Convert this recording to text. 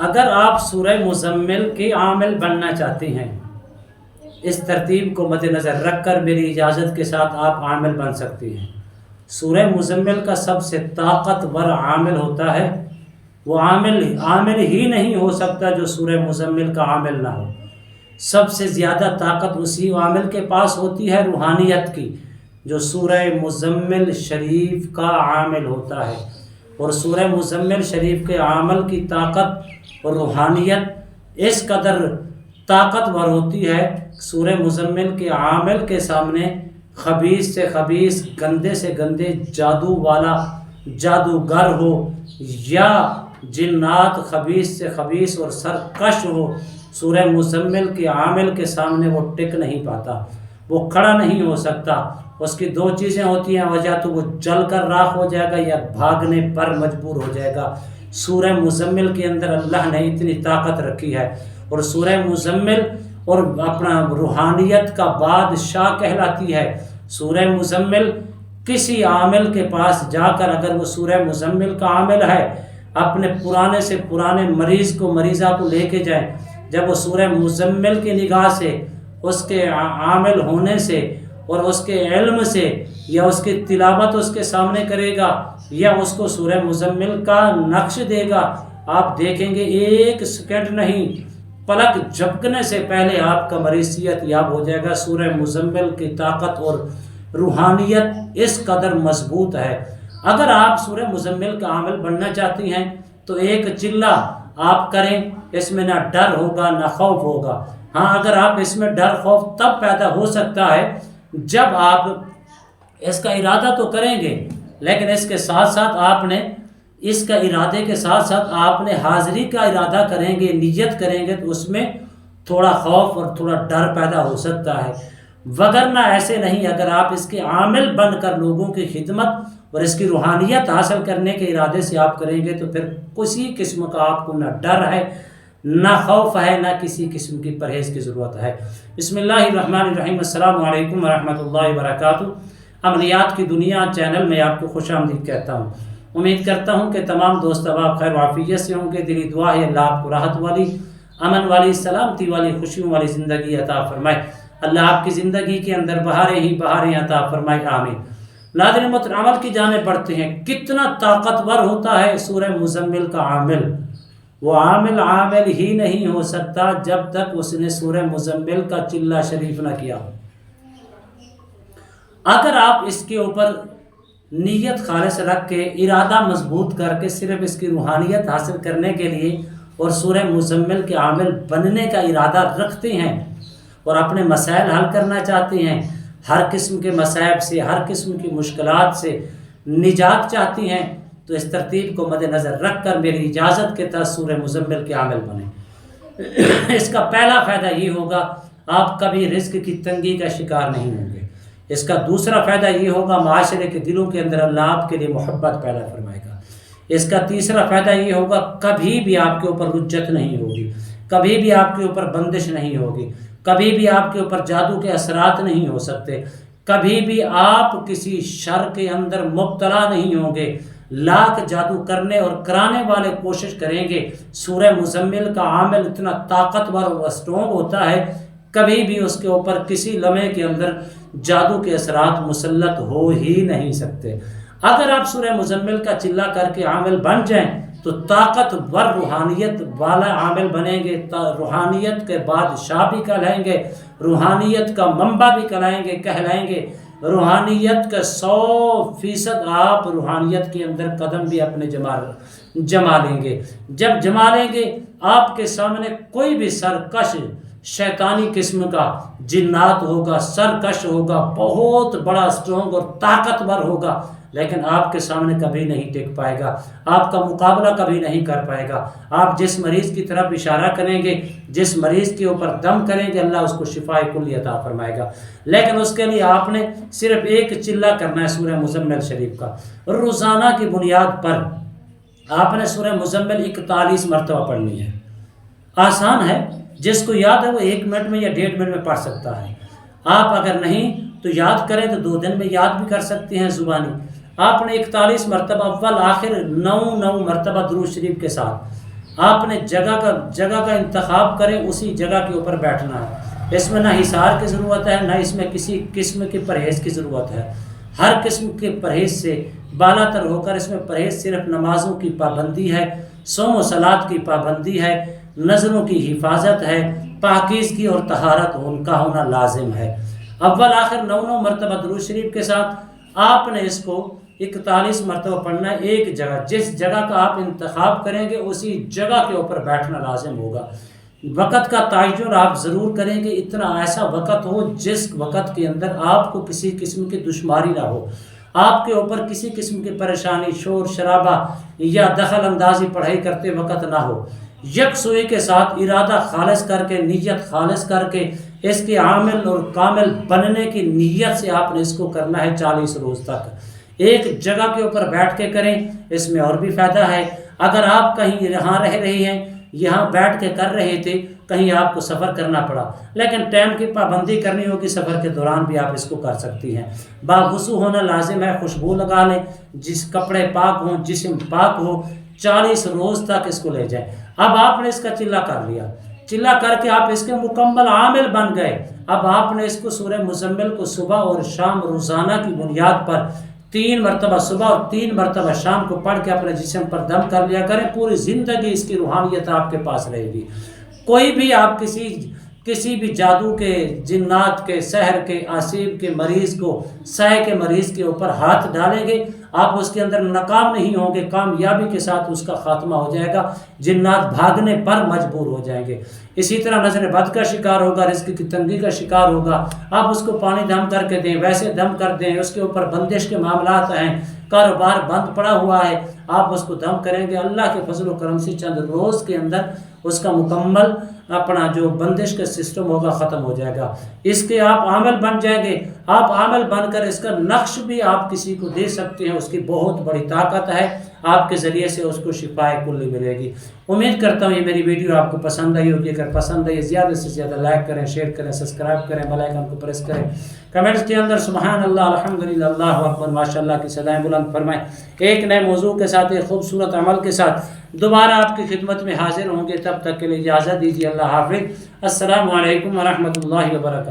اگر آپ سورہ مزمل کے عامل بننا چاہتے ہیں، اس ترتیب کو مد نظر رکھ کر میری اجازت کے ساتھ آپ عامل بن سکتے ہیں۔ سورہ مزمل کا سب سے طاقتور عامل ہوتا ہے، وہ عامل ہی نہیں ہو سکتا جو سورہ مزمل کا عامل نہ ہو۔ سب سے زیادہ طاقت اسی عامل کے پاس ہوتی ہے روحانیت کی، جو سورہ مزمل شریف کا عامل ہوتا ہے۔ اور سورہ مزمل شریف کے عامل کی طاقت اور روحانیت اس قدر طاقتور ہوتی ہے، سورہ مزمل کے عامل کے سامنے خبیث سے خبیث، گندے سے گندے جادو والا جادوگر ہو یا جنات خبیث سے خبیث اور سرکش ہو، سورہ مزمل کے عامل کے سامنے وہ ٹک نہیں پاتا، وہ کھڑا نہیں ہو سکتا۔ اس کی دو چیزیں ہوتی ہیں، وجہ تو وہ جل کر راکھ ہو جائے گا یا بھاگنے پر مجبور ہو جائے گا۔ سورہ مزمل کے اندر اللہ نے اتنی طاقت رکھی ہے، اور سورہ مزمل اور اپنا روحانیت کا بادشاہ کہلاتی ہے۔ سورہ مزمل کسی عامل کے پاس جا کر اگر وہ سورہ مزمل کا عامل ہے، اپنے پرانے سے پرانے مریض کو مریضہ کو لے کے جائیں، جب وہ سورہ مزمل کی نگاہ سے، اس کے عامل ہونے سے اور اس کے علم سے یا اس کی تلاوت اس کے سامنے کرے گا یا اس کو سورہ مزمل کا نقش دے گا، آپ دیکھیں گے ایک سیکنڈ نہیں، پلک جھپکنے سے پہلے آپ کا مریض صحت یاب ہو جائے گا۔ سورہ مزمل کی طاقت اور روحانیت اس قدر مضبوط ہے۔ اگر آپ سورہ مزمل کا عامل بننا چاہتی ہیں تو ایک چلہ آپ کریں، اس میں نہ ڈر ہوگا نہ خوف ہوگا۔ ہاں، اگر آپ اس میں ڈر خوف تب پیدا ہو سکتا ہے جب آپ اس کا ارادہ تو کریں گے، لیکن اس کے ساتھ ساتھ آپ نے اس کا ارادے کے ساتھ ساتھ آپ نے حاضری کا ارادہ کریں گے، نیت کریں گے، تو اس میں تھوڑا خوف اور تھوڑا ڈر پیدا ہو سکتا ہے۔ وگرنہ ایسے نہیں، اگر آپ اس کے عامل بن کر لوگوں کی خدمت اور اس کی روحانیت حاصل کرنے کے ارادے سے آپ کریں گے تو پھر کسی قسم کا آپ کو نہ ڈر ہے نہ خوف ہے، نہ کسی قسم کی پرہیز کی ضرورت ہے۔ بسم اللہ الرحمن الرحیم۔ السلام علیکم ورحمۃ اللہ وبرکاتہ۔ عملیات کی دنیا چینل میں آپ کو خوش آمدید کہتا ہوں۔ امید کرتا ہوں کہ تمام دوست احباب خیر و عافیت سے ہوں گے۔ دلی دعا ہے اللہ آپ کو راحت والی، امن والی، سلامتی والی، خوشیوں والی زندگی عطا فرمائے۔ اللہ آپ کی زندگی کے اندر بہاریں ہی بہاریں عطا فرمائے، آمین۔ ناظرین محترم، عمل کی جانب بڑھتے ہیں۔ کتنا طاقتور ہوتا ہے سورہ مزمل کا عامل؟ وہ عامل ہی نہیں ہو سکتا جب تک اس نے سورہ مزمل کا چلہ شریف نہ کیا ہو۔ اگر آپ اس کے اوپر نیت خالص رکھ کے، ارادہ مضبوط کر کے، صرف اس کی روحانیت حاصل کرنے کے لیے اور سورہ مزمل کے عامل بننے کا ارادہ رکھتے ہیں اور اپنے مسائل حل کرنا چاہتے ہیں، ہر قسم کے مسائب سے، ہر قسم کی مشکلات سے نجات چاہتی ہیں، تو اس ترتیب کو مد نظر رکھ کر میری اجازت کے تحت سورہ مزمل کے عامل بنیں۔ اس کا پہلا فائدہ یہ ہوگا، آپ کبھی رزق کی تنگی کا شکار نہیں ہوں گے۔ اس کا دوسرا فائدہ یہ ہوگا، معاشرے کے دلوں کے اندر اللہ آپ کے لیے محبت پیدا فرمائے گا۔ اس کا تیسرا فائدہ یہ ہوگا، کبھی بھی آپ کے اوپر رجت نہیں ہوگی، کبھی بھی آپ کے اوپر بندش نہیں ہوگی، کبھی بھی آپ کے اوپر جادو کے اثرات نہیں ہو سکتے، کبھی بھی آپ کسی شر کے اندر مبتلا نہیں ہوں گے۔ لاکھ جادو کرنے اور کرانے والے کوشش کریں گے، سورہ مزمل کا عامل اتنا طاقتور اور اسٹرونگ ہوتا ہے، کبھی بھی اس کے اوپر کسی لمحے کے اندر جادو کے اثرات مسلط ہو ہی نہیں سکتے۔ اگر آپ سورہ مزمل کا چلہ کر کے عامل بن جائیں تو طاقتور روحانیت والا عامل بنیں گے، روحانیت کے بادشاہ بھی کہلائیں گے، روحانیت کا منبع بھی کہلائیں گے، روحانیت کا 100% آپ روحانیت کے اندر قدم بھی اپنے جما لیں گے۔ جب جما لیں گے، آپ کے سامنے کوئی بھی سرکش شیطانی قسم کا جنات ہوگا، سرکش ہوگا، بہت بڑا اسٹرونگ اور طاقتور ہوگا، لیکن آپ کے سامنے کبھی نہیں ٹک پائے گا، آپ کا مقابلہ کبھی نہیں کر پائے گا۔ آپ جس مریض کی طرف اشارہ کریں گے، جس مریض کے اوپر دم کریں گے، اللہ اس کو شفائے کلی عطا فرمائے گا۔ لیکن اس کے لیے آپ نے صرف ایک چلہ کرنا ہے سورہ مزمل شریف کا۔ روزانہ کی بنیاد پر آپ نے سورہ مزمل 41 مرتبہ پڑھنی ہے۔ آسان ہے، جس کو یاد ہے وہ 1 منٹ میں یا 1.5 منٹ میں پڑھ سکتا ہے۔ آپ اگر نہیں تو یاد کریں تو 2 دن میں یاد بھی کر سکتے ہیں زبانی۔ آپ نے 41 مرتبہ اول آخر 9 مرتبہ درود شریف کے ساتھ آپ نے جگہ کا انتخاب کریں، اسی جگہ کے اوپر بیٹھنا ہے۔ اس میں نہ حصار کی ضرورت ہے، نہ اس میں کسی قسم کی پرہیز کی ضرورت ہے۔ ہر قسم کے پرہیز سے بالا تر ہو کر اس میں پرہیز صرف نمازوں کی پابندی ہے، صوم و صلات کی پابندی ہے، نظروں کی حفاظت ہے، پاکیزگی اور طہارت ان کا ہونا لازم ہے۔ اول آخر 9 مرتبہ درود شریف کے ساتھ آپ نے اس کو 41 مرتبہ پڑھنا ہے۔ ایک جگہ، جس جگہ کا آپ انتخاب کریں گے اسی جگہ کے اوپر بیٹھنا لازم ہوگا۔ وقت کا تعین آپ ضرور کریں کہ اتنا ایسا وقت ہو جس وقت کے اندر آپ کو کسی قسم کی دشواری نہ ہو، آپ کے اوپر کسی قسم کی پریشانی، شور شرابہ یا دخل اندازی پڑھائی کرتے وقت نہ ہو۔ یکسوئی کے ساتھ ارادہ خالص کر کے، نیت خالص کر کے، اس کے عامل اور کامل بننے کی نیت سے آپ نے اس کو کرنا ہے 40 روز تک۔ ایک جگہ کے اوپر بیٹھ کے کریں، اس میں اور بھی فائدہ ہے۔ اگر آپ کہیں یہاں رہ رہے ہیں، یہاں بیٹھ کے کر رہے تھے، کہیں آپ کو سفر کرنا پڑا، لیکن ٹائم کی پابندی کرنی ہوگی، سفر کے دوران بھی آپ اس کو کر سکتی ہیں۔ باوضو ہونا لازم ہے، خوشبو لگا لیں، جس کپڑے پاک ہوں، جسم پاک ہو، 40 روز تک اس کو لے جائیں۔ اب آپ نے اس کا چلہ کر لیا، چلہ کر کے آپ اس کے مکمل عامل بن گئے۔ اب آپ نے اس کو سورہ مزمل کو صبح اور شام روزانہ کی بنیاد پر 3 مرتبہ صبح اور 3 مرتبہ شام کو پڑھ کے اپنے جسم پر دم کر لیا کریں۔ پوری زندگی اس کی روحانیت آپ کے پاس رہے گی۔ کوئی بھی آپ کسی بھی جادو کے، جنات کے، سحر کے، آسیب کے مریض کو، سائے کے مریض کے اوپر ہاتھ ڈالیں گے، آپ اس کے اندر ناکام نہیں ہوں گے، کامیابی کے ساتھ اس کا خاتمہ ہو جائے گا، جنات بھاگنے پر مجبور ہو جائیں گے۔ اسی طرح نظر بد کا شکار ہوگا، رزق کی تنگی کا شکار ہوگا، آپ اس کو پانی دم کر کے دیں، ویسے دم کر دیں، اس کے اوپر بندش کے معاملات ہیں، کاروبار بند پڑا ہوا ہے، آپ اس کو دم کریں گے، اللہ کے فضل و کرم سے چند روز کے اندر اس کا مکمل اپنا جو بندش کا سسٹم ہوگا ختم ہو جائے گا۔ اس کے آپ عامل بن جائیں گے۔ آپ عامل بن کر اس کا نقش بھی آپ کسی کو دے سکتے ہیں، اس کی بہت بڑی طاقت ہے، آپ کے ذریعے سے اس کو شفائے کلی ملے گی۔ امید کرتا ہوں یہ میری ویڈیو آپ کو پسند آئی ہوگی۔ اگر پسند آئی زیادہ سے زیادہ لائک کریں، شیئر کریں، سبسکرائب کریں، بیل آئیکن کو پریس کریں، کمنٹس کے اندر سبحان اللہ، الحمدللہ، اللہ اکبر، ماشاءاللہ کی صدائیں بلند فرمائیں۔ ایک نئے موضوع کے ساتھ، ایک خوبصورت عمل کے ساتھ دوبارہ آپ کی خدمت میں حاضر ہوں گے۔ تب تک کے لیے اجازت دیجیے، اللہ حافظ، السلام علیکم ورحمۃ اللہ وبرکاتہ۔